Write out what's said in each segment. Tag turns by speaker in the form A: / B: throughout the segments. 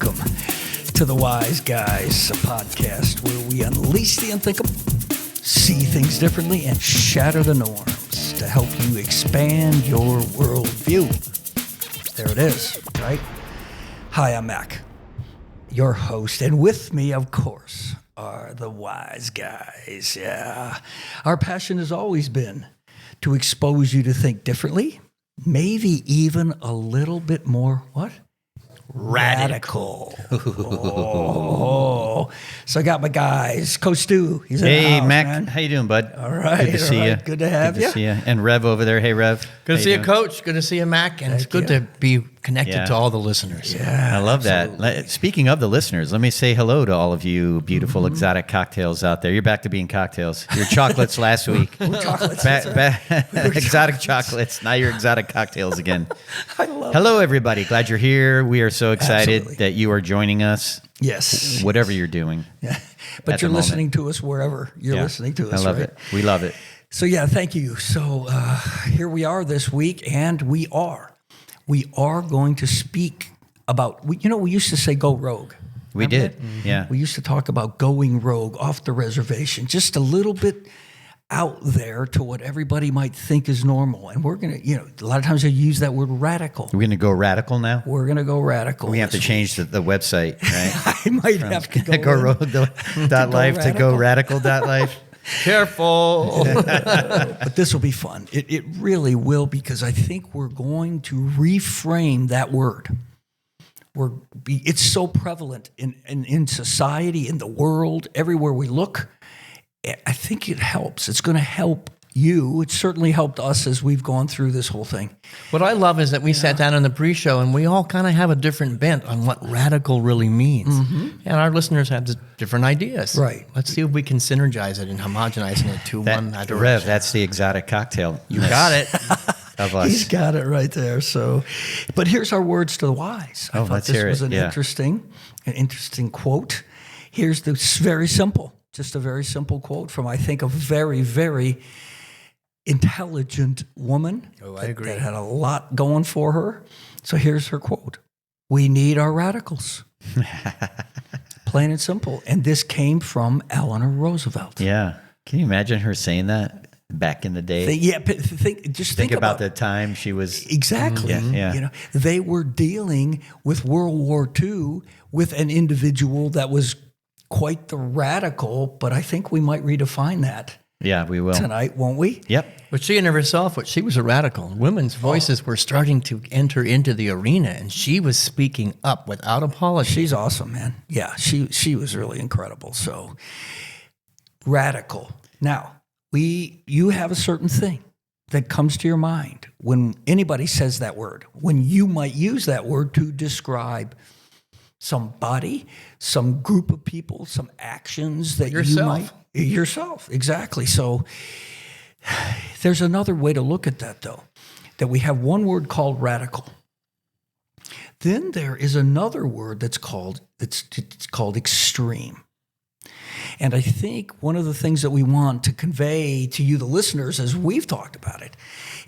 A: Welcome to The Wise Guys, a podcast where we unleash the unthinkable, see things differently, and shatter the norms to help you expand your worldview. There it is, right? Hi, I'm Mac, your host, and with me, of course, are The Wise Guys. Yeah, our passion has always been to expose you to think differently, maybe even a little bit more, what? Radical. Oh. So I got my guys. Coach Stu, he's in the house,
B: Mac.
A: man.
B: How you doing, bud?
A: All right.
B: Good to see you.
A: Good to have you.
B: Good to see you. And Rev over there. Hey, Rev.
C: Good to see you, Coach. Good to see you, Mac. And it's good to be connected to all the listeners.
A: Yeah,
B: I love
A: absolutely.
B: that. Speaking of the listeners, let me say hello to all of you beautiful exotic cocktails out there. You're back to being cocktails. Your chocolates last week.
A: Chocolates.
B: Exotic chocolates. Now you're exotic cocktails again.
A: I love
B: Hello, everybody. Glad you're here. We are so excited
A: Absolutely.
B: that you are joining us.
A: Yes.
B: Whatever you're doing.
A: Yeah. But
B: at
A: you're
B: the moment.
A: listening to us wherever you're listening to us.
B: I love
A: right?
B: it. We love it.
A: So, yeah, thank you. So here we are this week, and we are going to speak about, we used to say go rogue.
B: We
A: Remember
B: did.
A: that?
B: Yeah.
A: We used to talk about going rogue, off the reservation, just a little bit out there to what everybody might think is normal. And we're going to, a lot of times they use that word radical.
B: We're going to go radical now.
A: We're going to go radical.
B: We have to change the website, right?
A: I might have to
B: go rogue.life to go radical.life.
C: Careful.
A: But this will be fun. It really will, because I think we're going to reframe that word. It's so prevalent in society, in the world, everywhere we look. I think it helps. It's going to help you. It's certainly helped us as we've gone through this whole thing.
C: What I love is that we sat down in the pre-show and we all kind of have a different bent on what radical really means. And our listeners have different ideas.
A: Right.
C: Let's see if we can synergize it and homogenize it to one direction.
B: Rev, that's the exotic cocktail.
C: You got it.
B: Of us.
A: He's got it right there. So, but here's our words to the wise. I thought
B: let's
A: this
B: hear
A: was
B: it.
A: an interesting quote. Here's this very simple, just a very simple quote from, I think, a very, very intelligent woman.
C: Oh, I agree.
A: That had a lot going for her. So here's her quote: "We need our radicals." Plain and simple. And this came from Eleanor Roosevelt.
B: Yeah. Can you imagine her saying that back in the day?
A: Think
B: about the time she was.
A: Exactly.
B: Yeah.
A: They were dealing with World War II with an individual that was quite the radical, but I think we might redefine that
B: Yeah, we will.
A: tonight, won't we?
B: Yep.
C: But she in herself, she was a radical. Women's voices were starting to enter into the arena, and she was speaking up without apology.
A: She's awesome, man. Yeah, she was really incredible. So, radical. Now, you have a certain thing that comes to your mind when anybody says that word, when you might use that word to describe somebody, some group of people, some actions that yourself, exactly. So there's another way to look at that, though, that we have one word called radical. Then there is another word it's called extreme. And I think one of the things that we want to convey to you, the listeners, as we've talked about it,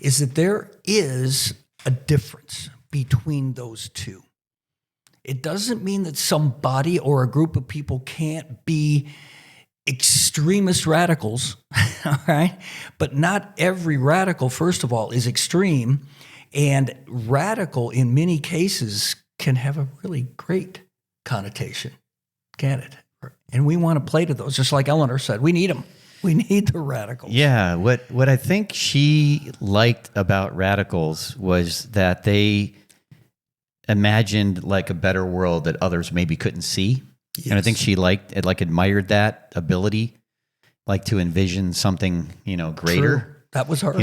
A: is that there is a difference between those two. It doesn't mean that somebody or a group of people can't be extremist radicals, all right? But not every radical, first of all, is extreme. And radical, in many cases, can have a really great connotation, can it? And we want to play to those, just like Eleanor said. We need them. We need the radicals.
B: Yeah. What I think she liked about radicals was that they imagined like a better world that others maybe couldn't see. Yes. And I think she admired that ability, like to envision something, greater.
A: True. That was her.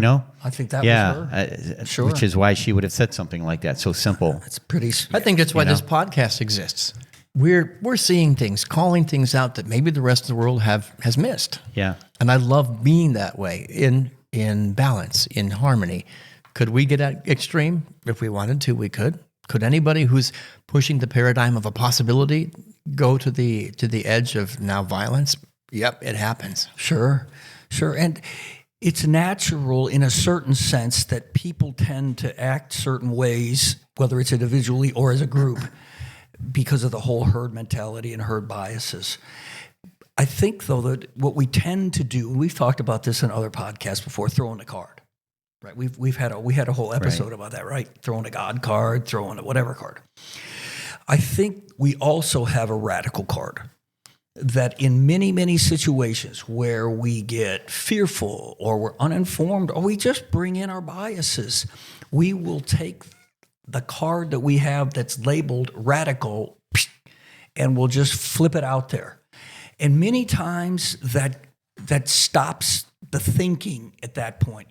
A: I think that was her. Sure.
B: Which is why she would have said something like that. So simple.
A: It's pretty.
C: I think that's why this podcast exists. We're seeing things, calling things out that maybe the rest of the world has missed.
B: Yeah.
C: And I love being that way, in balance, in harmony. Could we get at extreme? If we wanted to, we could. Could anybody who's pushing the paradigm of a possibility go to the edge of now violence? Yep, it happens.
A: Sure. And it's natural in a certain sense that people tend to act certain ways, whether it's individually or as a group, because of the whole herd mentality and herd biases. I think, though, that what we tend to do, and we've talked about this in other podcasts before, throwing a card, right? We had a whole episode about that, right? Throwing a God card, throwing a whatever card. I think we also have a radical card that in many, many situations where we get fearful or we're uninformed or we just bring in our biases, we will take the card that we have that's labeled radical and we'll just flip it out there. And many times that stops the thinking at that point.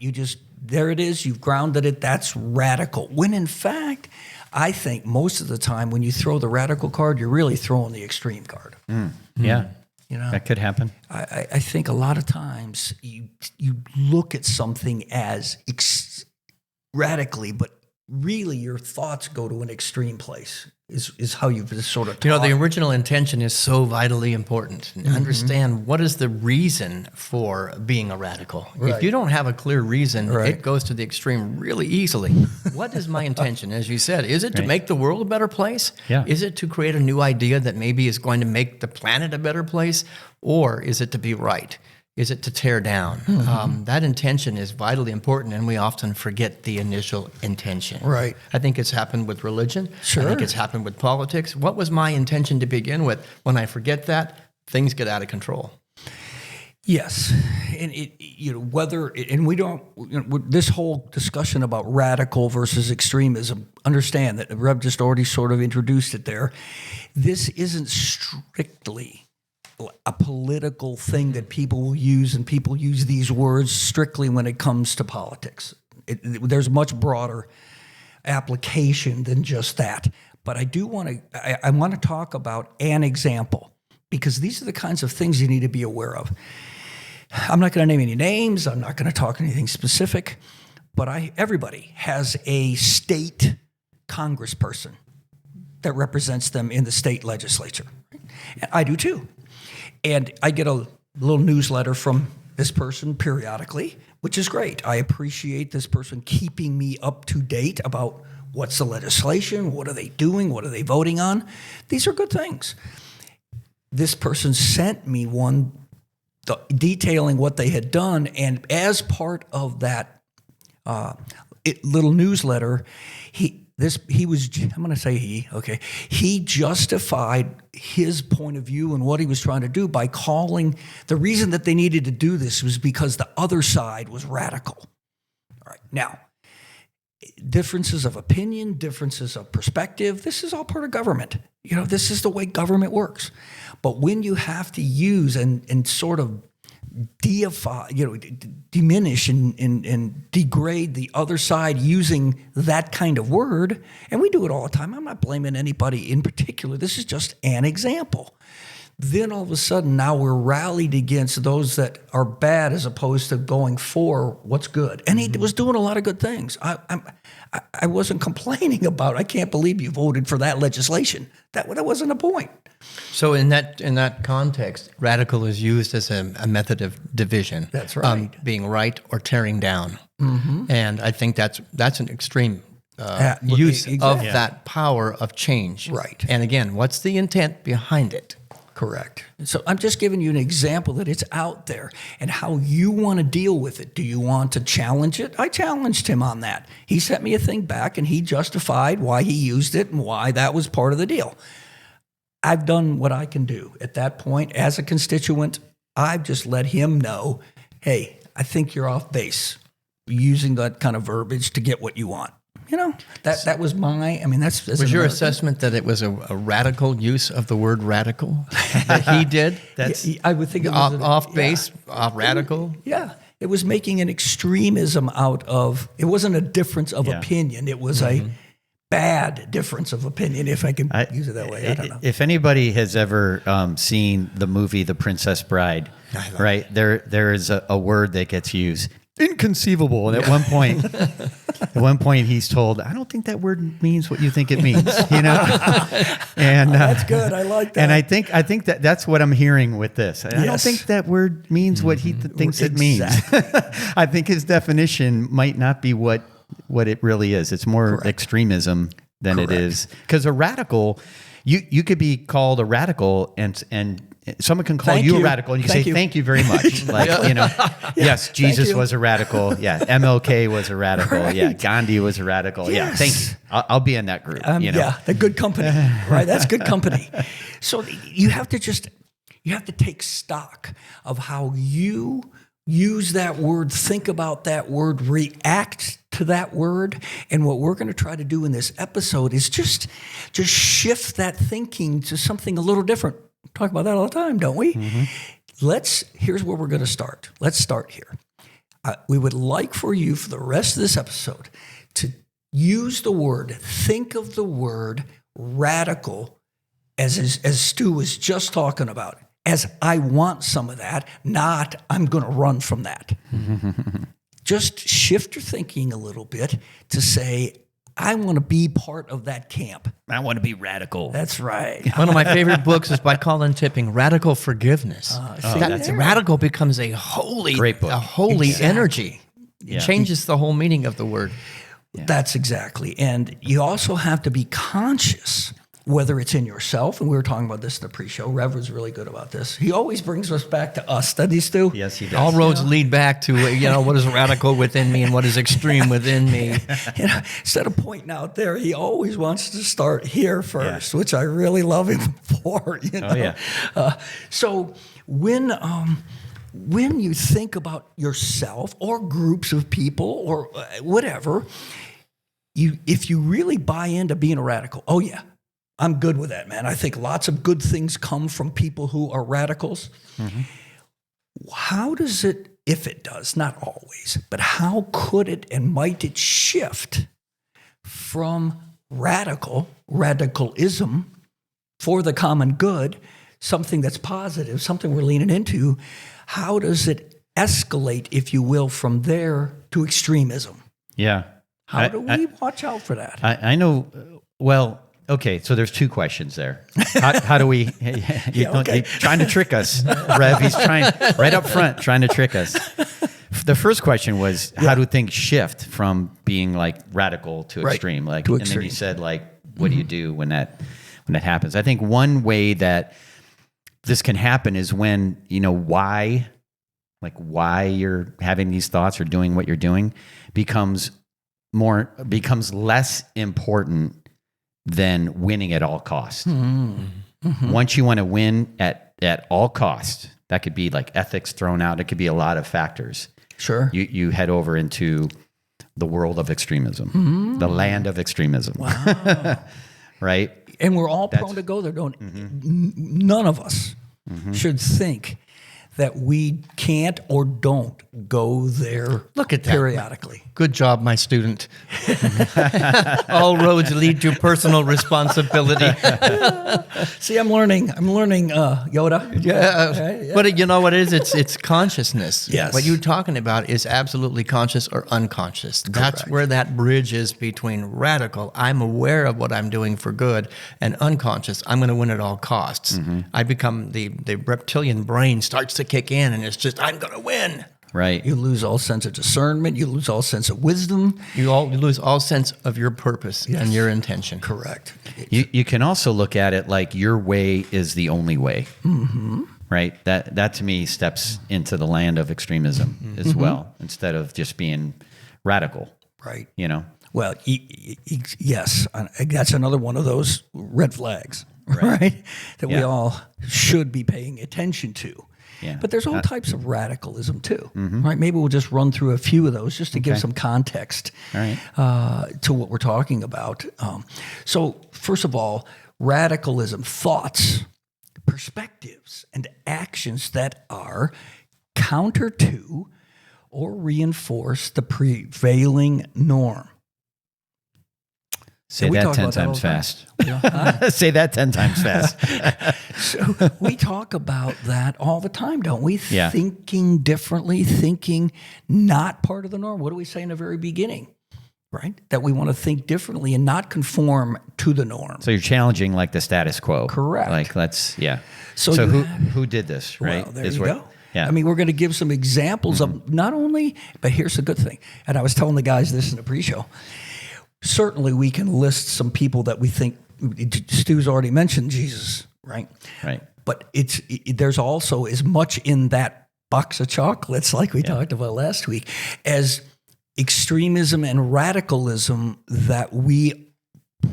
A: There it is, you've grounded it, that's radical. When in fact, I think most of the time when you throw the radical card, you're really throwing the extreme card.
B: Yeah.
A: You know,
B: That could happen.
A: I think a lot of times you look at something as radically, but really your thoughts go to an extreme place is how you've been sort of taught.
C: The original intention is so vitally important. Understand what is the reason for being a radical.
A: Right.
C: If you don't have a clear reason,
A: Right.
C: it goes to the extreme really easily. What is my intention? As you said, is it to make the world a better place?
B: Yeah.
C: Is it to create a new idea that maybe is going to make the planet a better place? Or is it to be right? Is it to tear down? That intention is vitally important, and we often forget the initial intention.
A: Right.
C: I think it's happened with religion.
A: Sure.
C: I think it's happened with politics. What was my intention to begin with? When I forget that, things get out of control.
A: Yes, and we don't. This whole discussion about radical versus extremism. Understand that Reb just already sort of introduced it there. This isn't strictly a political thing that people will use, and people use these words strictly when it comes to politics. There's much broader application than just that. But I do want to. I want to talk about an example because these are the kinds of things you need to be aware of. I'm not going to name any names. I'm not going to talk anything specific. But everybody has a state congressperson that represents them in the state legislature. And I do too. And I get a little newsletter from this person periodically, which is great. I appreciate this person keeping me up to date about what's the legislation, what are they doing, what are they voting on. These are good things. This person sent me one detailing what they had done, and as part of that little newsletter, he justified his point of view and what he was trying to do by calling the reason that they needed to do this was because the other side was radical. All right. Now, differences of opinion, differences of perspective, this is all part of government. This is the way government works. But when you have to use and sort of deify, diminish and degrade the other side using that kind of word, and we do it all the time. I'm not blaming anybody in particular. This is just an example. Then all of a sudden, now we're rallied against those that are bad as opposed to going for what's good. And he was doing a lot of good things. I wasn't complaining about, I can't believe you voted for that legislation. That wasn't a point.
C: So in that context, radical is used as a method of division.
A: That's right.
C: Being right or tearing down. And I think that's an extreme use
A: exactly.
C: of that power of change.
A: Right.
C: And again, what's the intent behind it?
A: Correct. So I'm just giving you an example that it's out there and how you want to deal with it. Do you want to challenge it? I challenged him on that. He sent me a thing back and he justified why he used it and why that was part of the deal. I've done what I can do. At that point, as a constituent, I've just let him know, hey, I think you're off base using that kind of verbiage to get what you want. That was that's
C: was your assessment that it was a radical use of the word radical that he did?
A: I would think it was
C: off base, radical.
A: Yeah, it was making an extremism out of. It wasn't a difference of opinion. It was a bad difference of opinion, if I can use it that way. I don't know.
B: If anybody has ever seen the movie The Princess Bride, right? There is a word that gets used. Inconceivable. And at one point he's told, I don't think that word means what you think it means, And
A: that's good. I like that.
B: And I think that's what I'm hearing with this. I don't think that word means what he thinks it means. I think his definition might not be what it really is. It's more extremism than it is, because a radical, you could be called a radical and someone can call
A: Thank
B: you a
A: you.
B: radical and you can
A: Thank
B: say,
A: you.
B: thank you very much. Like, yes, Jesus
A: you.
B: was a radical. Yeah. MLK was a radical.
A: Right.
B: Yeah. Gandhi was a radical. Yeah.
A: Yes.
B: Thank you. I'll be in that group.
A: Yeah, the good company, right? That's good company. So you have to take stock of how you use that word, think about that word, react to that word. And what we're going to try to do in this episode is just shift that thinking to something a little different. We talk about that all the time, don't we? Here's where we're going to start. Let's start here. We would like for you, for the rest of this episode, to think of the word radical as Stu was just talking about, as I want some of that, not I'm going to run from that. Just shift your thinking a little bit to say, I want to be part of that camp.
B: I want to be radical.
A: That's right.
C: One of my favorite books is by Colin Tipping, Radical Forgiveness.
A: That's
C: Radical becomes a holy,
B: Great book.
C: a holy
A: Exactly.
C: energy.
B: Yeah.
C: It changes the whole meaning of the word.
A: That's exactly. And you also have to be conscious, whether it's in yourself, and we were talking about this in the pre-show. Rev was really good about this. He always brings us back to us, doesn't he, Stu?
B: Yes, he does.
C: All roads lead back to, what is radical within me and what is extreme within me.
A: Instead of pointing out there, he always wants to start here first, which I really love him for.
B: Oh, yeah.
A: So when you think about yourself or groups of people or whatever, if you really buy into being a radical, oh yeah, I'm good with that, man. I think lots of good things come from people who are radicals. How does it, if it does, not always, but how could it and might it shift from radicalism for the common good, something that's positive, something we're leaning into? How does it escalate, if you will, from there to extremism?
B: Yeah.
A: How do we watch out for that?
B: I know. Well, okay. So there's two questions there. How do we? You're trying to trick us, Rev. He's trying right up front, trying to trick us. The first question was, how do things shift from being like radical to extreme? Like,
A: to
B: and
A: extreme.
B: then you said, like, what do you do when that happens? I think one way that this can happen is when why you're having these thoughts or doing what you're doing becomes less important than winning at all costs. Once you want to win at all costs, that could be like ethics thrown out. It could be a lot of factors.
A: Sure.
B: You head over into the world of extremism, the land of extremism.
A: Wow.
B: Right?
A: And we're all prone to go there, none of us should think that we can't or don't go there.
C: Look at that.
A: Periodically.
C: Good job, my student. All roads lead to personal responsibility.
A: See, I'm learning, Yoda.
C: Yeah. But you know what it is? It's consciousness.
A: Yes.
C: What you're talking about is absolutely conscious or unconscious. That's where that bridge is between radical, I'm aware of what I'm doing for good, and unconscious, I'm going to win at all costs. I become the reptilian brain starts to kick in, and it's just, I'm going to win.
B: Right.
A: You lose all sense of discernment. You lose all sense of wisdom.
C: You lose all sense of your purpose and your intention.
A: Correct.
B: You can also look at it like your way is the only way. Right? That to me steps into the land of extremism as well, instead of just being radical.
A: Right.
B: Well,
A: yes. That's another one of those red flags, right? That we all should be paying attention to.
B: Yeah.
A: But there's all types of radicalism too, right? Maybe we'll just run through a few of those just to give some context to what we're talking about. So first of all, radicalism, thoughts, perspectives, and actions that are counter to or reinforce the prevailing norm.
B: Say
A: we
B: that
A: talk
B: 10
A: about that all
B: times
A: the time.
B: fast. Say that 10 times fast.
A: So we talk about that all the time, don't we?
B: Yeah.
A: Thinking differently, thinking not part of the norm. What do we say in the very beginning? Right? That we want to think differently and not conform to the norm.
B: So you're challenging like the status quo.
A: Correct.
B: Like
A: So
B: So
A: you
B: who did this, right?
A: Well, there
B: Is
A: you
B: where-
A: go.
B: Yeah.
A: I mean, we're going to give some examples of not only, but here's the good thing. And I was telling the guys this in the pre-show. certainly we can list some people that we think. Stu's already mentioned Jesus, right?
B: Right.
A: But there's also as much in that box of chocolates, like we talked about last week, as extremism and radicalism that we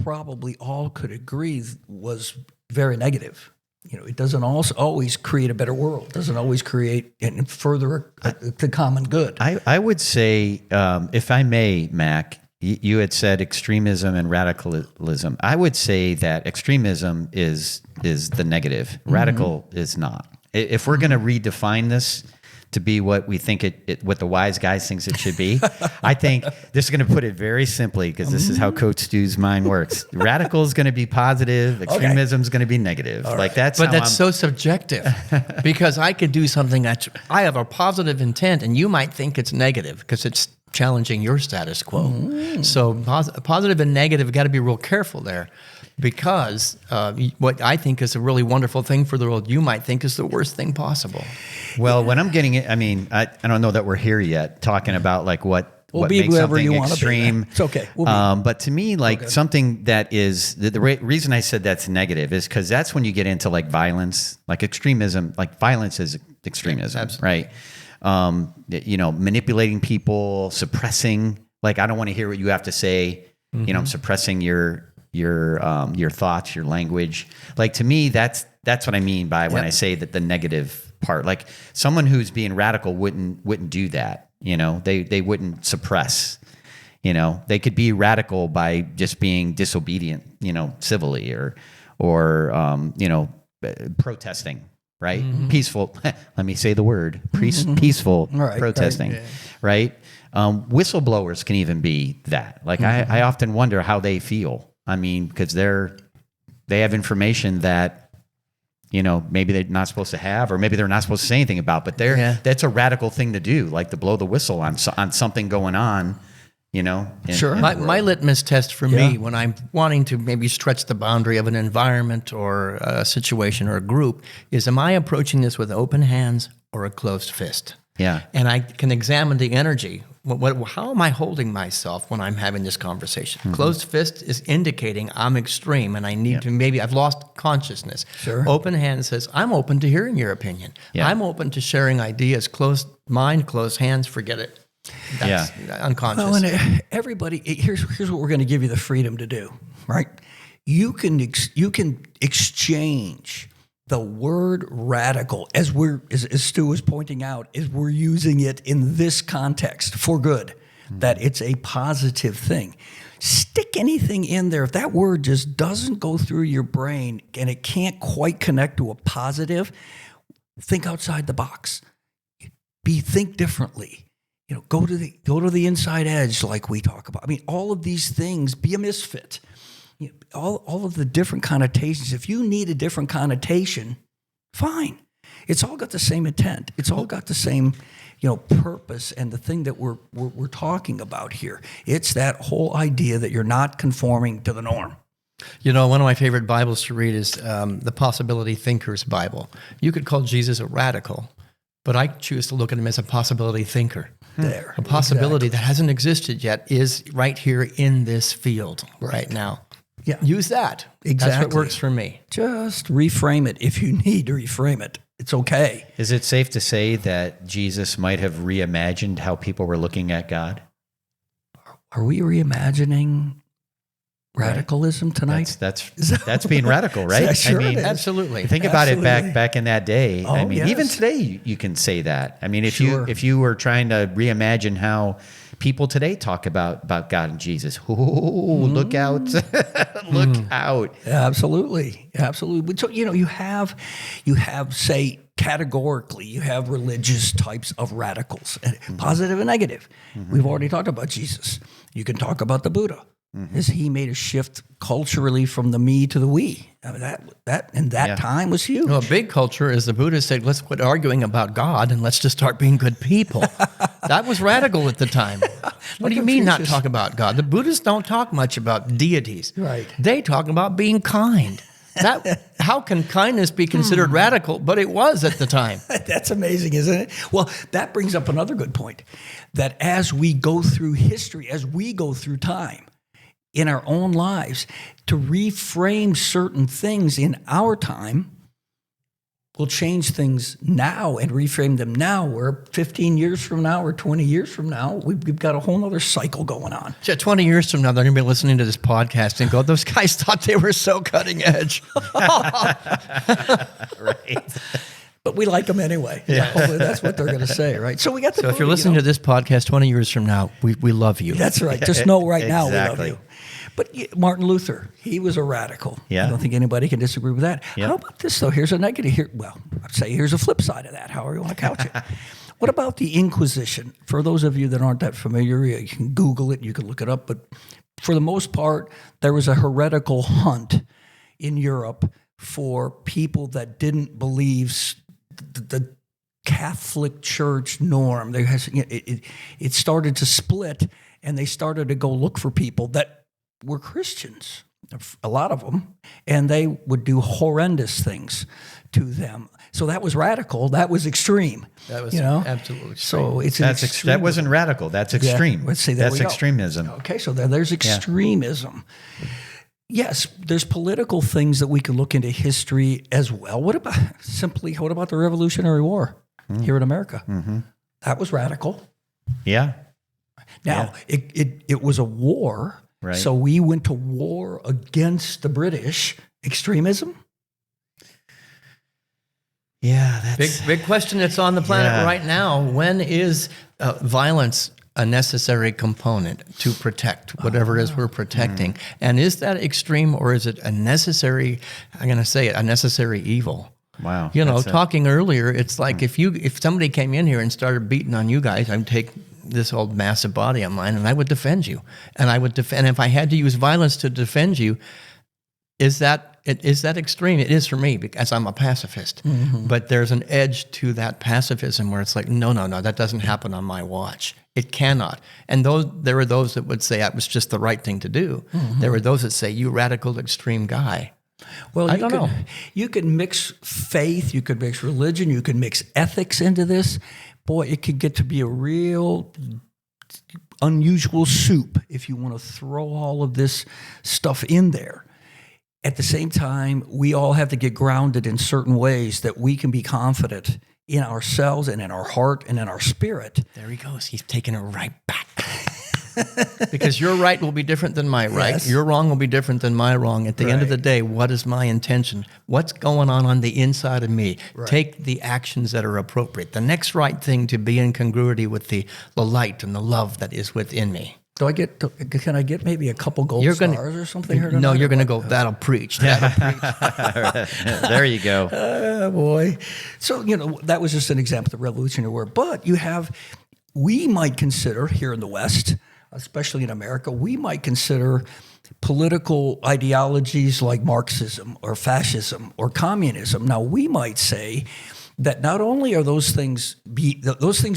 A: probably all could agree was very negative. It doesn't always create a better world. It doesn't always create and further the common good.
B: I would say, if I may, Mac, you had said extremism and radicalism. I would say that extremism is the negative. Radical is not. If we're going to redefine this to be what we think what the wise guys thinks it should be, I think this is going to put it very simply, because this is how Coach Stu's mind works. Radical is going to be positive. Extremism is going to be that's
C: But that's so subjective, because I could do something that I have a positive intent, and you might think it's negative because it's challenging your status quo. So positive and negative, got to be real careful there, because what I think is a really wonderful thing for the world, you might think is the worst thing possible.
B: Well, when I'm getting it, I mean, I don't know that we're here yet talking about like what makes something extreme.
A: It's okay.
B: But to me, like something that is the reason I said that's negative is because that's when you get into like violence, like extremism. Like violence is extremism, right? Manipulating people, suppressing. Like, I don't want to hear what you have to say. I'm suppressing your thoughts, your language. Like, to me, that's what I mean by when I say that the negative part. Like, someone who's being radical wouldn't do that. They wouldn't suppress. They could be radical by just being disobedient, civilly or protesting. Right? Peaceful. Let me say the word. Peaceful protesting. Right? Whistleblowers can even be that. Like, I often wonder how they feel. I mean, because they have information that maybe they're not supposed to have, or maybe they're not supposed to say anything about. But that's a radical thing to do, like to blow the whistle on something going on.
A: Sure.
C: My litmus test for me when I'm wanting to maybe stretch the boundary of an environment or a situation or a group is, am I approaching this with open hands or a closed fist?
B: Yeah.
C: And I can examine the energy. How am I holding myself when I'm having this conversation? Closed fist is indicating I'm extreme and I need to, maybe I've lost consciousness.
A: Sure.
C: Open hand says, I'm open to hearing your opinion.
B: Yeah.
C: I'm open to sharing ideas. Closed mind, closed hands, forget it. That's unconscious.
A: Well, and everybody, here's what we're going to give you the freedom to do, right? You can exchange the word radical, as Stu was pointing out, is we're using it in this context for good, that it's a positive thing. Stick anything in there. If that word just doesn't go through your brain and it can't quite connect to a positive, think outside the box. Think differently. Go to the inside edge, like we talk about. I mean, all of these things, be a misfit. All of the different connotations. If you need a different connotation, fine. It's all got the same intent. It's all got the same, purpose. And the thing that we're talking about here, it's that whole idea that you're not conforming to the norm.
C: One of my favorite Bibles to read is the Possibility Thinker's Bible. You could call Jesus a radical, but I choose to look at him as a possibility thinker. A possibility that hasn't existed yet is right here in this field right now.
A: Yeah.
C: Use that.
A: Exactly.
C: That's what works for me.
A: Just reframe it if you need to reframe it. It's okay.
B: Is it safe to say that Jesus might have reimagined how people were looking at God?
A: Are we reimagining radicalism tonight?
B: That's being radical, right?
A: Sure,
B: I mean,
C: absolutely.
B: Think about it back in that day.
A: Oh,
B: I mean,
A: yes.
B: even today you can say that. I mean, if
A: Sure.
B: you were trying to reimagine how people today talk about God and Jesus, look out, look out.
A: Absolutely. So you have say categorically, you have religious types of radicals, positive and negative. We've already talked about Jesus. You can talk about the Buddha. As he made a shift culturally from the me to the we. I mean, that time was huge.
C: Well, a big culture is the Buddhists said, let's quit arguing about God and let's just start being good people. That was radical at the time. What do you mean not talk about God? The Buddhists don't talk much about deities.
A: Right.
C: They talk about being kind. How can kindness be considered radical? But it was at the time.
A: That's amazing, isn't it? Well, that brings up another good point, that as we go through history, as we go through time, in our own lives to reframe certain things in our time. We'll change things now and reframe them now, where 15 years from now or 20 years from now, we've got a whole other cycle going on.
C: 20 years from now, they're going to be listening to this podcast and go, those guys thought they were so cutting edge.
B: Right.
A: But we like them anyway. Yeah. Hopefully that's what they're going to say, right? So we got the
C: So if you're listening to this podcast 20 years from now, we love you.
A: That's right. Just know right now
B: Exactly.
A: we love you. But Martin Luther, he was a radical.
B: Yeah.
A: I don't think anybody can disagree with that.
B: Yeah.
A: How about this, though? Here's a negative. I'd say here's a flip side of that, however you want to couch it. What about the Inquisition? For those of you that aren't that familiar, you can Google it, you can look it up. But for the most part, there was a heretical hunt in Europe for people that didn't believe the Catholic Church norm. It started to split, and they started to go look for people that were Christians, a lot of them, and they would do horrendous things to them. So that was radical. That was extreme.
C: That was absolutely extreme.
A: So it's
B: That wasn't radical. That's extreme.
A: Let's see, there
B: That's
A: we go.
B: extremism.
A: Okay, so there's extremism. Yes, there's political things that we can look into history as well. What about the Revolutionary War here in America? Mm-hmm. That was radical.
B: Yeah.
A: Now, it was a war,
B: Right.
A: so we went to war against the British. Extremism?
B: Yeah, that's
C: Big question that's on the planet right now. When is violence a necessary component to protect whatever it is we're protecting? And is that extreme, or is it a necessary, I'm going to say it, a necessary evil?
B: wow.
C: Talking earlier, it's like if somebody came in here and started beating on you guys, I'd take this old massive body of mine and I would defend you. And if I had to use violence to defend you, is that extreme? It is for me because I'm a pacifist. Mm-hmm. But there's an edge to that pacifism where it's like, no, that doesn't happen on my watch. It cannot. And there are those that would say that was just the right thing to do. Mm-hmm. There were those that say, you radical extreme guy.
A: Well,
C: I don't know.
A: You can mix faith, you could mix religion, you can mix ethics into this. Boy, it could get to be a real unusual soup if you want to throw all of this stuff in there. At the same time, we all have to get grounded in certain ways that we can be confident in ourselves and in our heart and in our spirit.
C: There he goes. He's taking it right back. Because your right will be different than my right.
A: Yes.
C: Your wrong will be different than my wrong. At the end of the day, what is my intention? What's going on the inside of me? Right. Take the actions that are appropriate. The next right thing to be in congruity with the light and the love that is within me.
A: Can I get maybe a couple gold stars or something here tonight?
C: No, you're going to go, that'll preach. That'll preach.
B: There you go.
A: Oh, boy. So, that was just an example of the Revolutionary War. But we might consider here in the West, especially in America, we might consider political ideologies like Marxism or fascism or communism. Now, we might say that not only are those things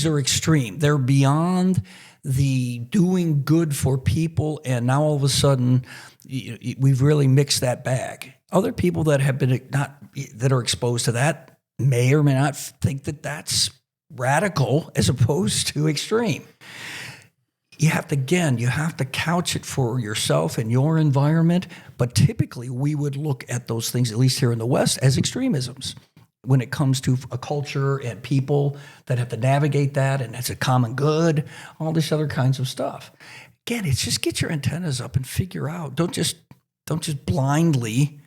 A: are extreme, they're beyond the doing good for people, and now all of a sudden we've really mixed that bag. Other people that have been that are exposed to that may or may not think that that's radical as opposed to extreme. You have to couch it for yourself and your environment, but typically we would look at those things, at least here in the West, as extremisms when it comes to a culture and people that have to navigate that, and that's a common good, all this other kinds of stuff. Again, it's just get your antennas up and figure out. Don't just blindly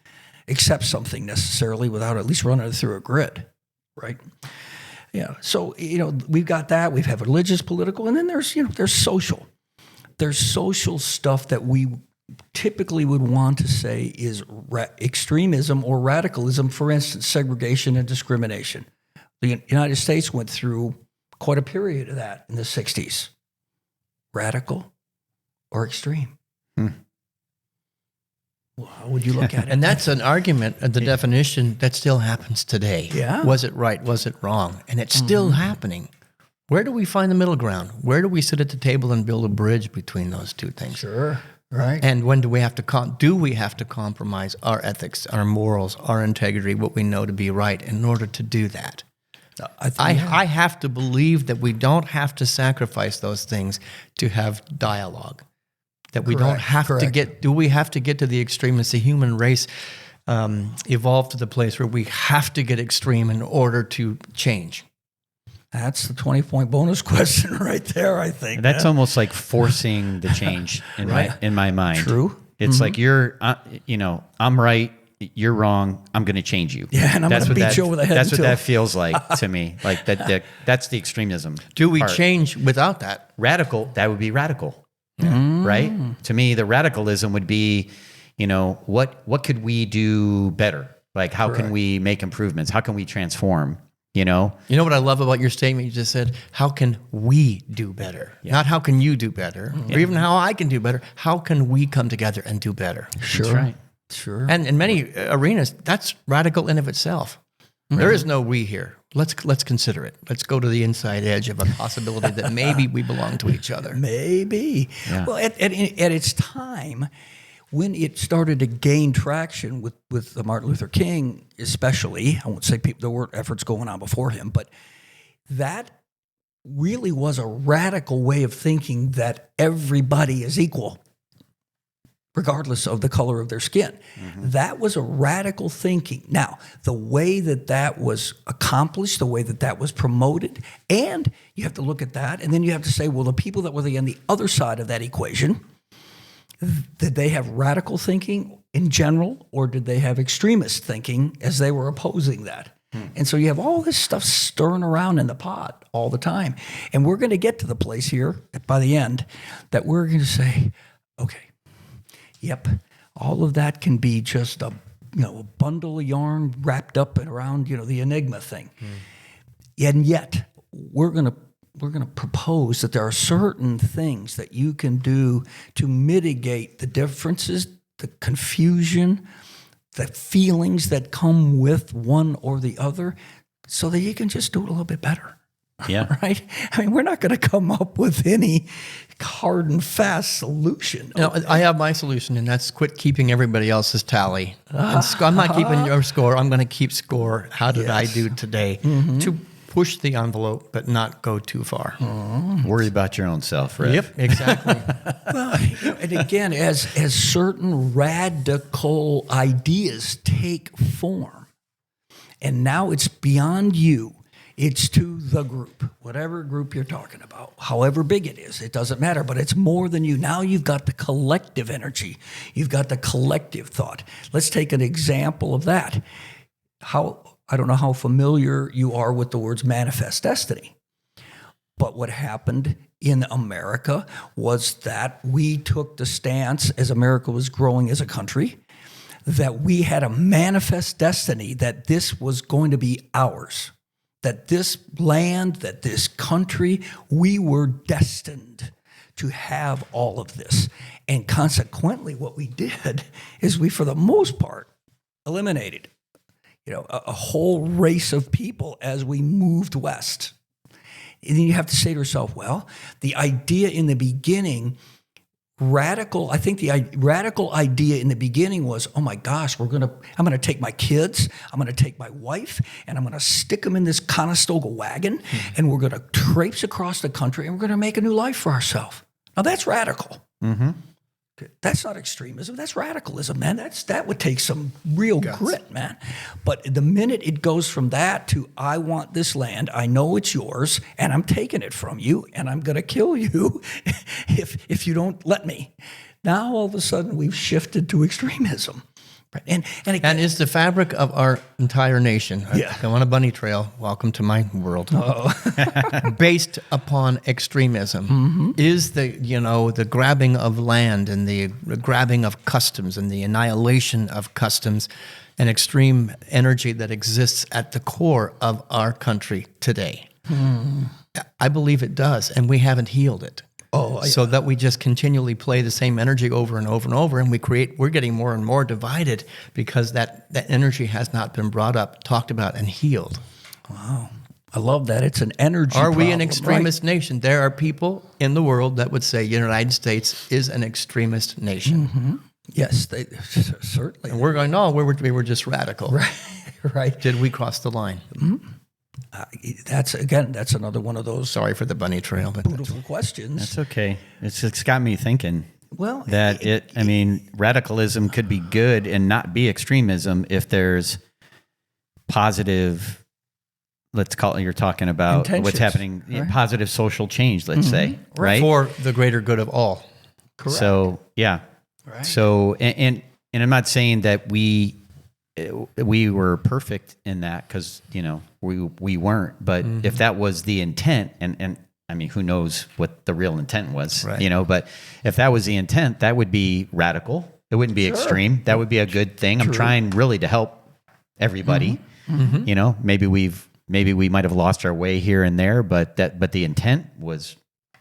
A: accept something necessarily without at least running it through a grid, right? Yeah. So, we've got that. We have religious, political, and then there's social. There's social stuff that we typically would want to say is extremism or radicalism. For instance, segregation and discrimination. The United States went through quite a period of that in the 60s. Radical or extreme? Well, how would you look at it?
C: And that's an argument, the definition that still happens today.
A: Yeah.
C: Was it right? Was it wrong? And it's still happening. Where do we find the middle ground? Where do we sit at the table and build a bridge between those two things?
A: Sure. Right.
C: And when do we have to compromise our ethics, our morals, our integrity, what we know to be right in order to do that? I have to believe that we don't have to sacrifice those things to have dialogue. That we don't have to get, do we have to get to the extreme? As the human race evolved to the place where we have to get extreme in order to change?
A: That's the 20-point bonus question right there, I think.
B: That's almost like forcing the change in my mind.
A: True.
B: It's like I'm right, you're wrong, I'm going to change you.
A: Yeah, and I'm going to beat you over the head.
B: That's what that feels like to me. Like that's the extremism.
C: Do we
B: part.
C: change without that?
B: Radical, that would be radical. Right? To me, the radicalism would be, what could we do better? Like, how can we make improvements? How can we transform? You know
C: what I love about your statement you just said? How can we do better? Yeah. Not how can you do better, or even how I can do better. How can we come together and do better?
A: Sure.
B: That's right.
A: Sure.
C: And in many arenas, that's radical in of itself. There is no we here. Let's consider it. Let's go to the inside edge of a possibility that maybe we belong to each other.
A: Maybe.
B: Yeah.
A: Well, at its time, when it started to gain traction with Martin Luther King, especially, I won't say there weren't efforts going on before him, but that really was a radical way of thinking that everybody is equal, regardless of the color of their skin. That was a radical thinking. Now, the way that was accomplished, the way that was promoted, and you have to look at that, and then you have to say, well, the people that were on the other side of that equation, did they have radical thinking in general, or did they have extremist thinking as they were opposing that? And so you have all this stuff stirring around in the pot all the time. And we're going to get to the place here by the end that we're going to say, okay, yep, all of that can be just a bundle of yarn wrapped up and around the enigma thing. And yet we're going to propose that there are certain things that you can do to mitigate the differences, the confusion, the feelings that come with one or the other, so that you can just do it a little bit better.
B: Yeah.
A: Right? I mean, we're not going to come up with any hard and fast solution.
C: No, I have my solution, and that's quit keeping everybody else's tally. I'm not keeping your score. I'm going to keep score. How did I do today? To push the envelope, but not go too far.
B: Worry about your own self, right?
C: Yep, exactly.
A: Well, and again, as certain radical ideas take form, and now it's beyond you, it's to the group, whatever group you're talking about, however big it is, it doesn't matter, but it's more than you. Now you've got the collective energy. You've got the collective thought. Let's take an example of that. I don't know how familiar you are with the words manifest destiny, but what happened in America was that we took the stance, as America was growing as a country, that we had a manifest destiny, that this was going to be ours, that this land, that this country, we were destined to have all of this. And consequently, what we did is we, for the most part, eliminated a whole race of people as we moved west. And then you have to say to yourself, well, the idea in the beginning, I think the radical idea in the beginning was, oh my gosh, I'm going to take my kids, I'm going to take my wife, and I'm going to stick them in this Conestoga wagon, and we're going to traipse across the country, and we're going to make a new life for ourselves. Now that's radical. That's not extremism. That's radicalism, man. That would take some real grit, man. But the minute it goes from that to, I want this land, I know it's yours, and I'm taking it from you, and I'm going to kill you if you don't let me. Now all of a sudden we've shifted to extremism. Right. And again,
C: and is the fabric of our entire nation,
A: Yeah.
C: go on a bunny trail, welcome to my world, based upon extremism, is the grabbing of land and the grabbing of customs and the annihilation of customs an extreme energy that exists at the core of our country today? I believe it does, and we haven't healed it. So that we just continually play the same energy over and over and over, and we're getting more and more divided because that energy has not been brought up, talked about, and healed.
A: Wow. I love that. It's an energy
C: Are we
A: problem,
C: an extremist nation? There are people in the world that would say the United States is an extremist nation.
A: Yes, they certainly.
C: And we're going, no, we were just radical.
A: Right.
C: Did we cross the line?
A: That's another one of those
C: Sorry for the bunny trail, but
A: beautiful questions.
B: That's okay. It's got me thinking.
A: Well,
B: radicalism could be good and not be extremism if there's positive, let's call it, you're talking about
A: Intentions,
B: what's happening,
A: right?
B: positive social change, let's say, right?
C: For the greater good of all.
A: correct.
B: So, yeah.
A: Right.
B: So, and I'm not saying that we were perfect in that, because, we weren't, but if that was the intent, and I mean, who knows what the real intent was,
C: Right.
B: but if that was the intent, that would be radical. It wouldn't be extreme. That would be a good thing. I'm trying really to help everybody. Maybe we might have lost our way here and there, but the intent was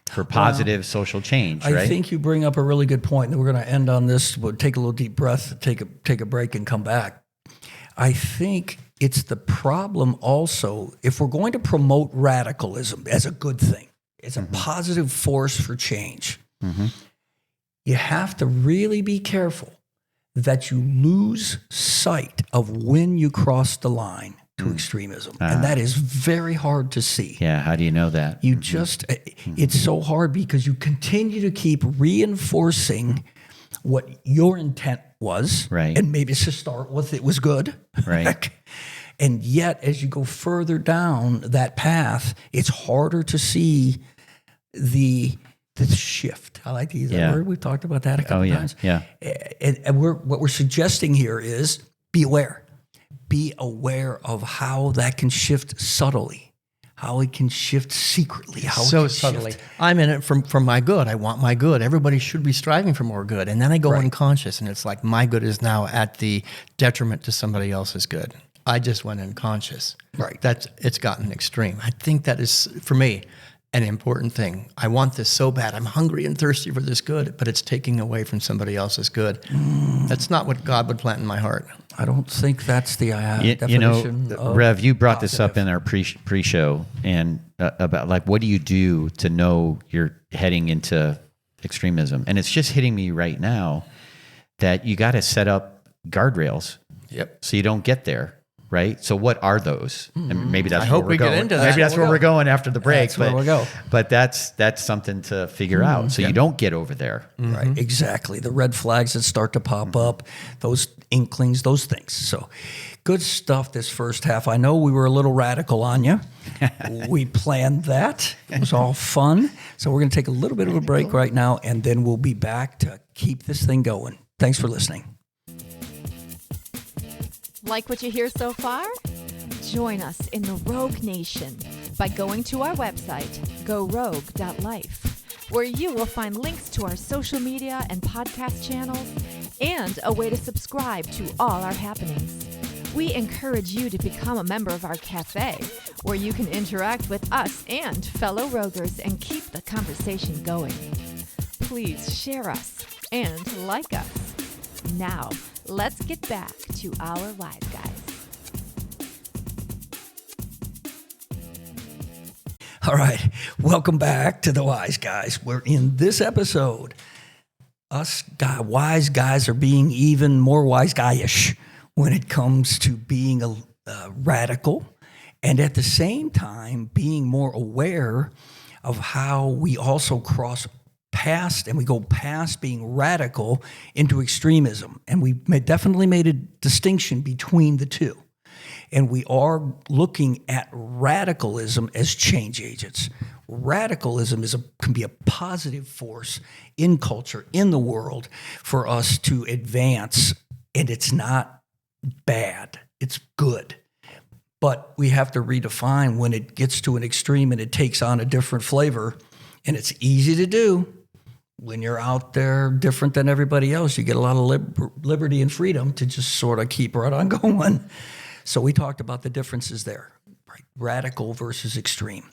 B: for positive social change, right?
A: I think you bring up a really good point, and we're going to end on this. We'll take a little deep breath, take a break, and come back. I think it's the problem also, if we're going to promote radicalism as a good thing, as a positive force for change, you have to really be careful that you lose sight of when you cross the line to extremism. And that is very hard to see.
B: Yeah, how do you know that?
A: You just, it's so hard because you continue to keep reinforcing what your intent was.
B: Right.
A: And maybe to start with, it was good.
B: Right.
A: And yet, as you go further down that path, it's harder to see the shift. I like to use that word. We've talked about that a couple times.
B: Yeah.
A: And what we're suggesting here is be aware. Be aware of how that can shift subtly, how it can shift secretly, how
C: So
A: it can
C: subtly.
A: shift.
C: I'm in it for my good. I want my good. Everybody should be striving for more good. And then I go unconscious, and it's like my good is now at the detriment to somebody else's good. I just went unconscious.
A: Right.
C: It's gotten extreme. I think that is, for me, an important thing. I want this so bad. I'm hungry and thirsty for this good, but it's taking away from somebody else's good. That's not what God would plant in my heart.
A: I don't think that's the definition of
B: Rev, you brought this up
A: positive.
B: in our pre-show, and about like, what do you do to know you're heading into extremism? And it's just hitting me right now that you got to set up guardrails, so you don't get there. Right. So what are those? And maybe that's where we're going. Maybe that's where we're going after the break.
A: That's where we'll go.
B: But that's something to figure out. So you don't get over there.
A: Right, exactly. The red flags that start to pop up, those inklings, those things. So good stuff this first half. I know we were a little radical on you. We planned that. It was all fun. So we're going to take a little bit of a break right now, and then we'll be back to keep this thing going. Thanks for listening.
D: Like what you hear so far? Join us in the Rogue Nation by going to our website, gorogue.life, where you will find links to our social media and podcast channels and a way to subscribe to all our happenings. We encourage you to become a member of our cafe, where you can interact with us and fellow Roguers and keep the conversation going. Please share us and like us. Now, let's get back to our Wise Guys.
A: All right, welcome back to the Wise Guys. We're in this episode. Wise guys are being even more wise guy-ish when it comes to being a radical, and at the same time being more aware of how we also cross past and we go past being radical into extremism. And we definitely made a distinction between the two. And we are looking at radicalism as change agents. Radicalism can be a positive force in culture, in the world, for us to advance. And it's not bad. It's good. But we have to redefine when it gets to an extreme and it takes on a different flavor. And it's easy to do. When you're out there different than everybody else, you get a lot of liberty and freedom to just sort of keep right on going. So we talked about the differences there, right? Radical versus extreme.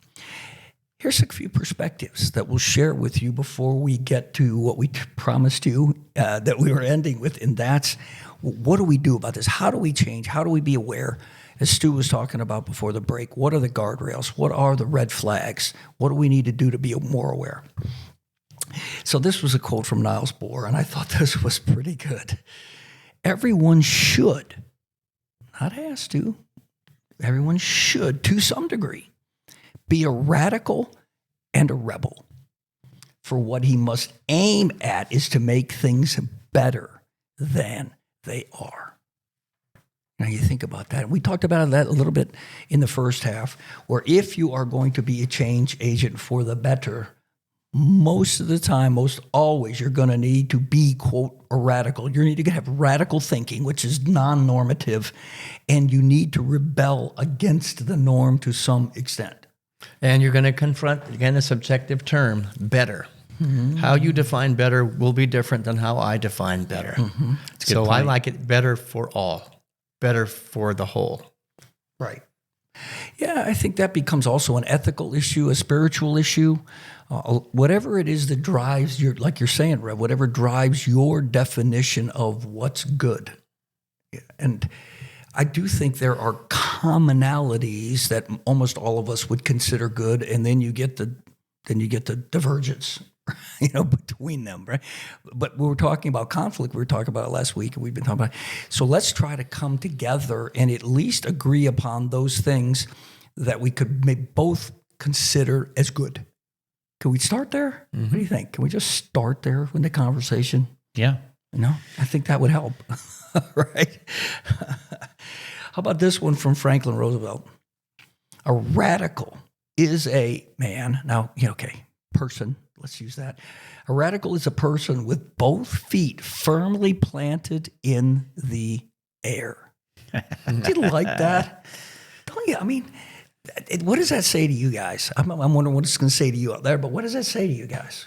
A: Here's a few perspectives that we'll share with you before we get to what we promised you that we were ending with, and that's what do we do about this? How do we change? How do we be aware? As Stu was talking about before the break, what are the guardrails? What are the red flags? What do we need to do to be more aware? So this was a quote from Niles Bohr, and I thought this was pretty good. Everyone should, not has to, everyone should, to some degree, be a radical and a rebel. for what he must aim at is to make things better than they are. Now you think about that. We talked about that a little bit in the first half, where if you are going to be a change agent for the better, most of the time, most always, you're going to need to be, quote, a radical. You need to have radical thinking, which is non-normative, and you need to rebel against the norm to some extent.
C: And you're going to confront, again, a subjective term, better. How you define better will be different than how I define better. So I like it better for all, better for the whole.
A: Right. Yeah, I think that becomes also an ethical issue, a spiritual issue. Whatever it is that drives your, like you're saying, Rev, whatever drives your definition of what's good. And I do think there are commonalities that almost all of us would consider good, and then you get the divergence, between them, right? But we were talking about conflict. We were talking about it last week, and we've been talking about it. So let's try to come together and at least agree upon those things that we could both consider as good. Can we start there? What do you think? Can we just start there in the conversation?
B: Yeah.
A: I think that would help, right? How about this one from Franklin Roosevelt? A radical is a man. Now, person. Let's use that. A radical is a person with both feet firmly planted in the air. Do you like that? Don't you? I mean, what does that say to you guys? I'm wondering what it's going to say to you out there, but what does that say to you guys?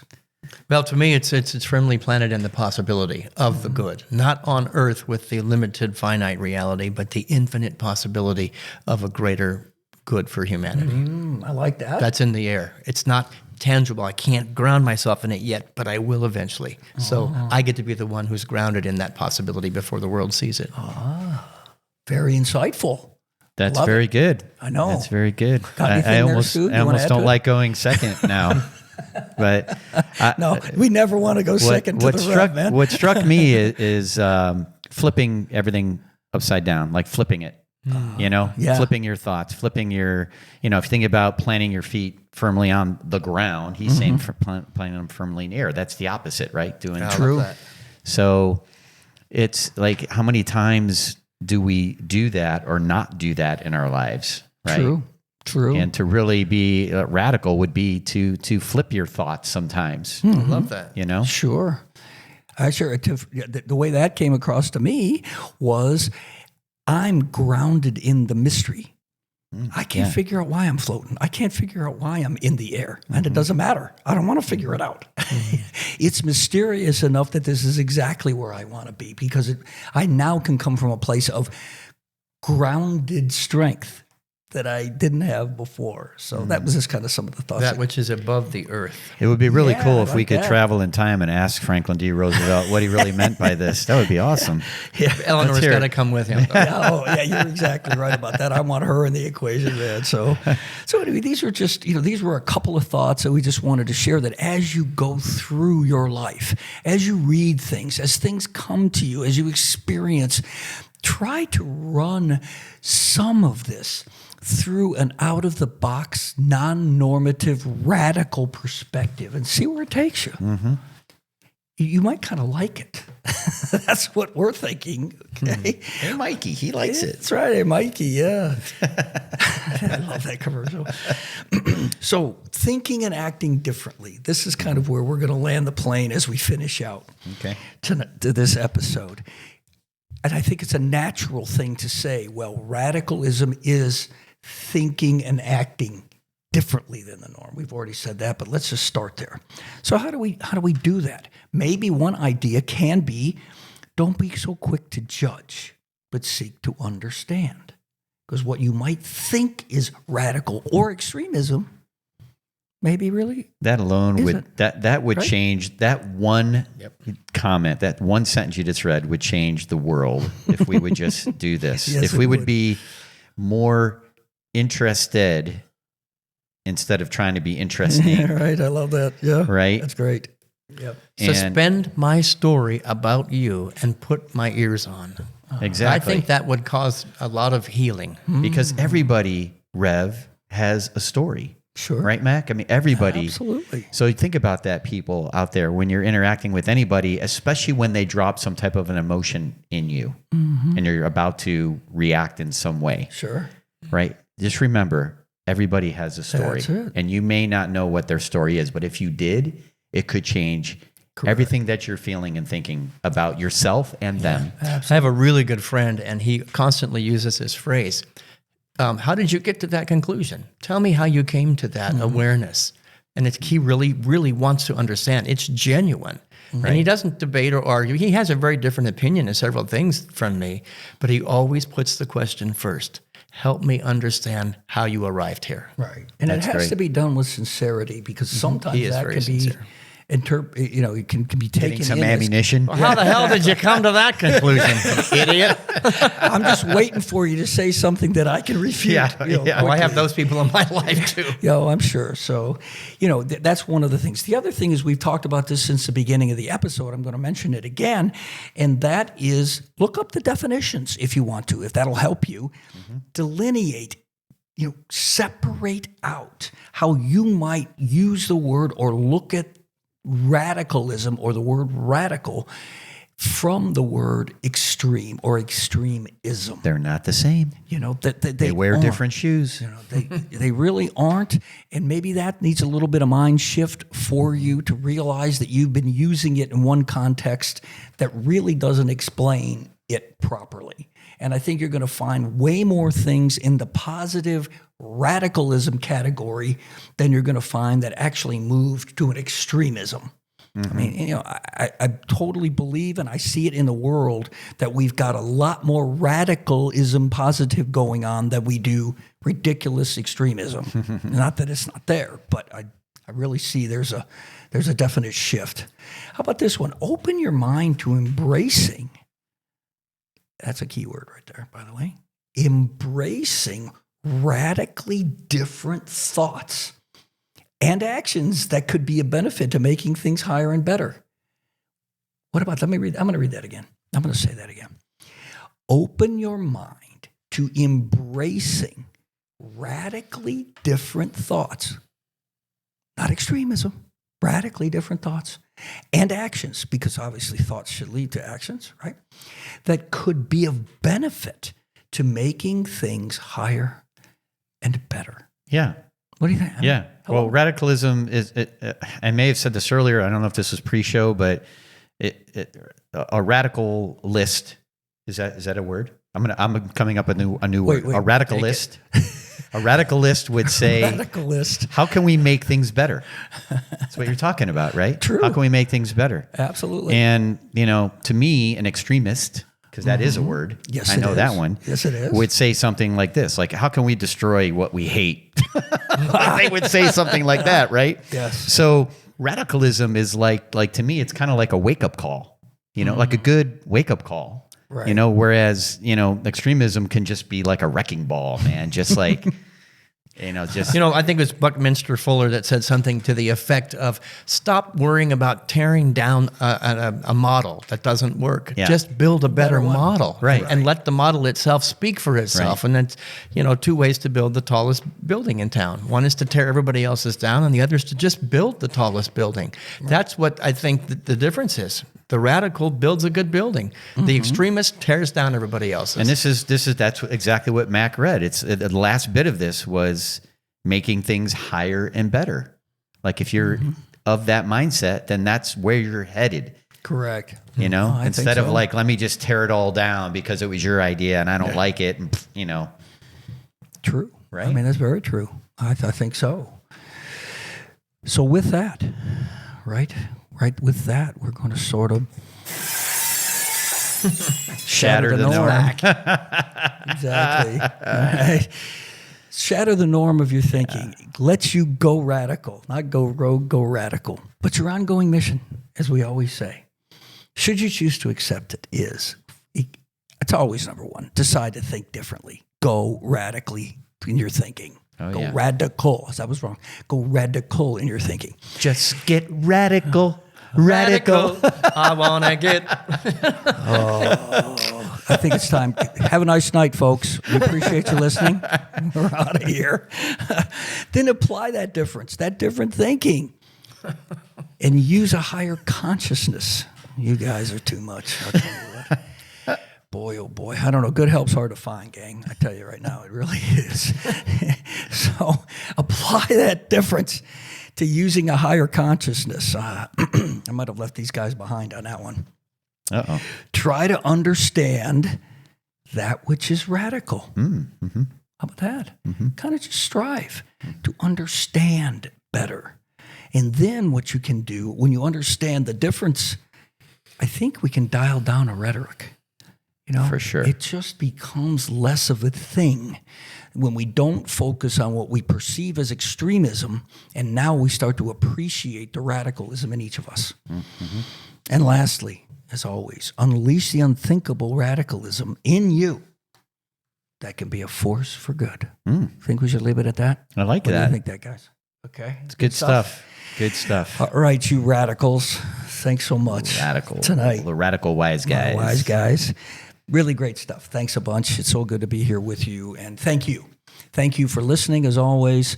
C: Well, to me, it's firmly planted in the possibility of the good, not on earth with the limited finite reality, but the infinite possibility of a greater good for humanity.
A: I like that.
C: That's in the air. It's not tangible. I can't ground myself in it yet, but I will eventually. So I get to be the one who's grounded in that possibility before the world sees it.
A: Very insightful.
B: That's
A: Love
B: very
A: it.
B: good.
A: I know.
B: That's very good.
A: Got anything
B: I
A: there,
B: almost,
A: Stu? You
B: I
A: wanna
B: almost
A: add to
B: don't
A: it?
B: like going second now. But
A: No, we never want to go second to the rep, man.
B: What struck me is flipping everything upside down, like flipping it.
A: Yeah.
B: Flipping your thoughts, flipping your, if you think about planting your feet firmly on the ground, he's saying for planting them firmly in the air. That's the opposite, right?
A: True.
B: So it's like, how many times do we do that or not do that in our lives, right?
A: True.
B: And to really be radical would be to flip your thoughts sometimes.
C: I love that.
A: Sure. The way that came across to me was I'm grounded in the mystery. I can't figure out why I'm floating. I can't figure out why I'm in the air. And it doesn't matter. I don't want to figure it out. It's mysterious enough that this is exactly where I want to be, because I now can come from a place of grounded strength that I didn't have before. So that was just kind of some of the thoughts.
C: That which is above the earth.
B: It would be really
A: Yeah,
B: cool
A: I
B: if we
A: like
B: could
A: that.
B: travel in time and ask Franklin D. Roosevelt what he really meant by this. That would be awesome.
C: Eleanor's
B: hear
C: got
B: it.
C: to come with him.
A: Yeah, you're exactly right about that. I want her in the equation, man. So anyway, these are just, these were a couple of thoughts that we just wanted to share, that as you go through your life, as you read things, as things come to you, as you experience, try to run some of this through an out-of-the-box, non-normative, radical perspective and see where it takes you. You might kind of like it. That's what we're thinking. Okay?
B: Hey, Mikey, he likes it.
A: That's right. Hey, Mikey, yeah. I love that commercial. So thinking and acting differently. This is kind of where we're going to land the plane as we finish out to this episode. And I think it's a natural thing to say, well, radicalism is thinking and acting differently than the norm. We've already said that, but let's just start there. So how do we do that? Maybe one idea can be, don't be so quick to judge, but seek to understand. Because what you might think is radical or extremism, maybe really
B: That alone
A: Is
B: would
A: it?
B: that would
A: Right?
B: change. That one comment, that one sentence you just read would change the world if we would just do this.
A: Yes,
B: if
A: it
B: we would
A: would.
B: be more interested instead of trying to be interesting,
A: right. I love that. Yeah.
B: right?
A: That's great. Yep.
B: And
C: Suspend my story about you and put my ears on.
B: exactly.
C: I think that would cause a lot of healing.
B: because everybody, Rev, has a story.
A: Sure.
B: Right, Mac? I mean, everybody.
A: Absolutely.
B: So you think about that, people out there, when you're interacting with anybody, especially when they drop some type of an emotion in you and you're about to react in some way,
A: Sure.
B: right? Just remember, everybody has a story.
A: That's it.
B: And you may not know what their story is, but if you did, it could change everything that you're feeling and thinking about yourself and them.
C: I have a really good friend, and he constantly uses this phrase. How did you get to that conclusion? Tell me how you came to that awareness. And he really, really wants to understand. It's genuine. And he doesn't debate or argue. He has a very different opinion in several things from me, but he always puts the question first. Help me understand how you arrived here.
A: Right. And
B: That's
A: it has
B: great.
A: to be done with sincerity, because sometimes
C: He is
A: that
C: very
A: can be
C: sincere.
A: it can be taken
B: Getting some
A: in as-
B: ammunition.
C: Well, how the hell did you come to that conclusion, idiot?
A: I'm just waiting for you to say something that I can refute.
C: Oh, I have those people in my life too.
A: I'm sure. So, that's one of the things. The other thing is, we've talked about this since the beginning of the episode. I'm going to mention it again. And that is, look up the definitions if you want to, if that'll help you. Delineate, separate out how you might use the word or look at radicalism or the word radical from the word extreme or extremism.
B: They're not the same.
A: That
B: They wear
A: aren't.
B: different shoes.
A: They really aren't. And maybe that needs a little bit of mind shift for you to realize that you've been using it in one context that really doesn't explain it properly. And I think you're going to find way more things in the positive radicalism category than you're going to find that actually moved to an extremism. I mean, I totally believe, and I see it in the world, that we've got a lot more radicalism positive going on than we do ridiculous extremism. Not that it's not there, but I really see there's a definite shift. How about this one? Open your mind to embracing. That's a key word right there, by the way. Embracing radically different thoughts and actions that could be a benefit to making things higher and better. What about, I'm going to read that again. I'm going to say that again. Open your mind to embracing radically different thoughts, not extremism, radically different thoughts and actions, because obviously thoughts should lead to actions, right? That could be of benefit to making things higher and better.
B: Yeah.
A: What do you think?
B: Yeah. Well, radicalism is, I may have said this earlier. I don't know if this was pre-show, but a radicalist, is that a word? I'm coming up a new word.
A: Wait,
B: a radicalist. A radicalist would say,
A: Radicalist.
B: how can we make things better? That's what you're talking about, right?
A: True.
B: How can we make things better?
A: Absolutely.
B: And, to me, an extremist, because that is a word.
A: Yes,
B: I
A: it
B: know
A: is.
B: that one.
A: Yes, it is.
B: Would say something like this, like, how can we destroy what we hate? They would say something like that, right?
A: Yes.
B: So radicalism is like to me, it's kind of like a wake-up call, like a good wake-up call.
A: Right.
B: Whereas, extremism can just be like a wrecking ball, man. Just like, just...
C: I think it was Buckminster Fuller that said something to the effect of, stop worrying about tearing down a model that doesn't work.
B: Yeah.
C: Just build a better model.
B: Right.
C: And let the model itself speak for itself.
B: Right.
C: And that's, two ways to build the tallest building in town. One is to tear everybody else's down, and the other is to just build the tallest building. Right. That's what I think the difference is. The radical builds a good building. The extremist tears down everybody else's.
B: And that's exactly what Mac read. It's the last bit of this was making things higher and better. Like if you're of that mindset, then that's where you're headed.
A: Correct.
B: Instead
A: think
B: of
A: so.
B: like, let me just tear it all down because it was your idea and I don't like it. And,
A: True.
B: Right?
A: I mean, that's very true. I think so. So with that, right with that, we're going to sort of
B: shatter the norm.
A: Exactly. Right. Shatter the norm of your thinking. Lets you go radical, not go rogue, go radical. But your ongoing mission, as we always say, should you choose to accept it, it's always number one. Decide to think differently. Go radically in your thinking. Go radical. That was wrong. Go radical in your thinking.
B: Just get radical.
C: Radical. I want to get...
A: I think it's time. Have a nice night, folks. We appreciate you listening. We're out of here. Then apply that difference, that different thinking, and use a higher consciousness. You guys are too much. I'll tell you what. Boy, oh boy. I don't know. Good help's hard to find, gang. I tell you right now, it really is. So apply that difference to using a higher consciousness. I might have left these guys behind on that one.
B: Uh-oh.
A: Try to understand that which is radical.
B: Mm-hmm.
A: How about that? Kind of just strive to understand better. And then what you can do when you understand the difference, I think we can dial down a rhetoric. You know,
B: For sure.
A: It just becomes less of a thing when we don't focus on what we perceive as extremism, and now we start to appreciate the radicalism in each of us. Mm-hmm. And lastly, as always, unleash the unthinkable radicalism in you that can be a force for good. Think we should leave it at that?
B: I like
A: What
B: that.
A: do you think that, guys? Okay.
B: It's good stuff. Good stuff.
A: All right, you radicals. Thanks so much.
B: Radical.
A: Tonight.
B: The radical wise guys.
A: Wise guys. Really great stuff. Thanks a bunch. It's so good to be here with you. And thank you. Thank you for listening, as always.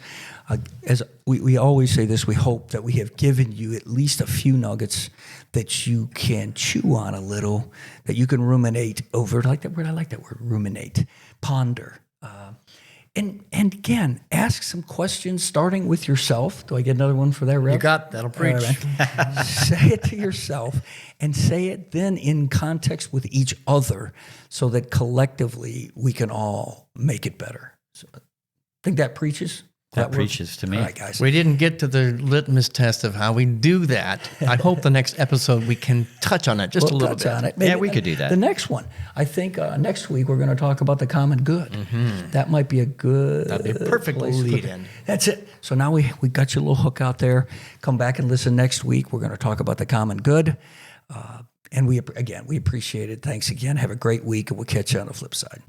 A: As we always say this, we hope that we have given you at least a few nuggets that you can chew on a little, that you can ruminate over. Like that word. I like that word, ruminate. Ponder. And again, ask some questions, starting with yourself. Do I get another one for that, Rev?
C: You got that'll preach.
A: All right. Say it to yourself, and say it then in context with each other, so that collectively we can all make it better. So, I think that preaches.
B: That
A: works?
B: preaches to me.
A: All right, guys.
C: We didn't get to the litmus test of how we do that. I hope the next episode we can touch on it just a little
A: touch
C: bit.
A: on it.
B: Yeah, we could do that.
A: The next one, I think next week we're going to talk about the common good. That might be a good.
C: That'd be a perfect
A: place to put
C: lead
A: it.
C: in.
A: That's it. So now we got your little hook out there. Come back and listen next week. We're going to talk about the common good. And we appreciate it. Thanks again. Have a great week, and we'll catch you on the flip side.